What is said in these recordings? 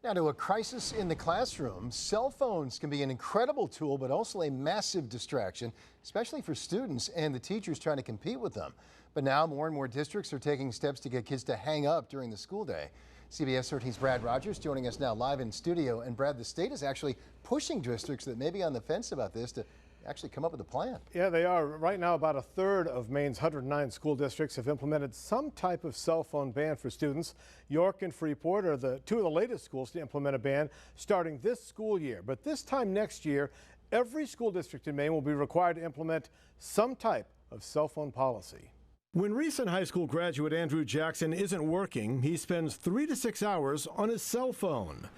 Now to a crisis in the classroom. Cell phones can be an incredible tool, but also a massive distraction, especially for students and the teachers trying to compete with them. But now more and more districts are taking steps to get kids to hang up during the school day. CBS 13's Brad Rogers joining us now live in studio. And Brad, the state is actually pushing districts that may be on the fence about this to actually come up with a plan. Yeah, they are. Right now, about a third of Maine's 109 school districts have implemented some type of cell phone ban for students. York and Freeport are two of the latest schools to implement a ban starting this school year. But this time next year, every school district in Maine will be required to implement some type of cell phone policy. When recent high school graduate Andrew Jackson isn't working, he spends 3 to 6 hours on his cell phone.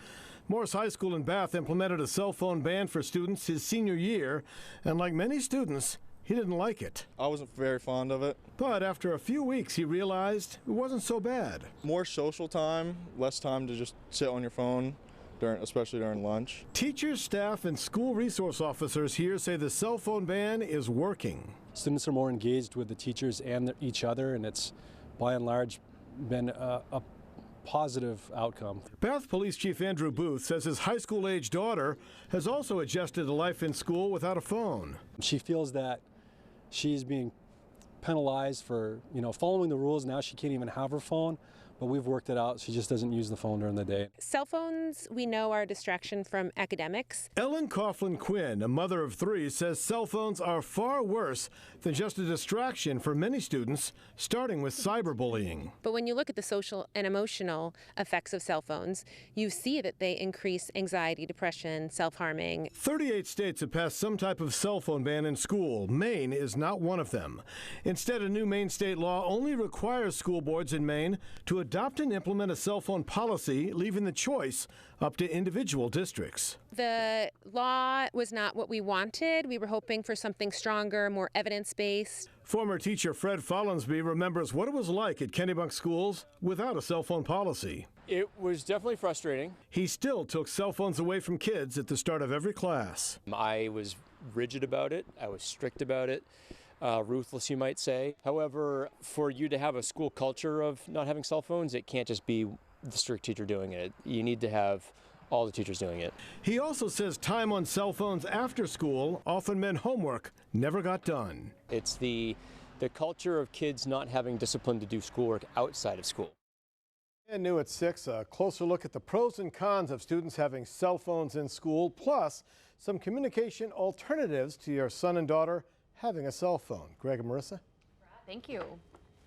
Morris High School in Bath implemented a cell phone ban for students his senior year, and like many students, he didn't like it. I wasn't very fond of it. But after a few weeks, he realized it wasn't so bad. More social time, less time to just sit on your phone, especially during lunch. Teachers, staff, and school resource officers here say the cell phone ban is working. Students are more engaged with the teachers and each other, and it's by and large been a positive outcome. Bath Police Chief Andrew Booth says his high school-age daughter has also adjusted to life in school without a phone. She feels that she's being penalized for, following the rules. Now she can't even have her phone, but we've worked it out. She just doesn't use the phone during the day. Cell phones, we know, are a distraction from academics. Ellen Coughlin Quinn, a mother of 3, says cell phones are far worse than just a distraction for many students, starting with cyberbullying. But when you look at the social and emotional effects of cell phones, you see that they increase anxiety, depression, self-harming. 38 states have passed some type of cell phone ban in school. Maine is not one of them. Instead, a new Maine state law only requires school boards in Maine to adopt and implement a cell phone policy, leaving the choice up to individual districts. The law was not what we wanted. We were hoping for something stronger, more evidence-based. Former teacher Fred Follinsby remembers what it was like at Kennebunk schools without a cell phone policy. It was definitely frustrating. He still took cell phones away from kids at the start of every class. I was rigid about it. I was strict about it. Ruthless, you might say. However, for you to have a school culture of not having cell phones, it can't just be the strict teacher doing it. You need to have all the teachers doing it. He also says time on cell phones after school often meant homework never got done. It's the culture of kids not having discipline to do schoolwork outside of school. And new at 6, a closer look at the pros and cons of students having cell phones in school, plus some communication alternatives to your son and daughter having a cell phone. Greg and Marissa? Thank you.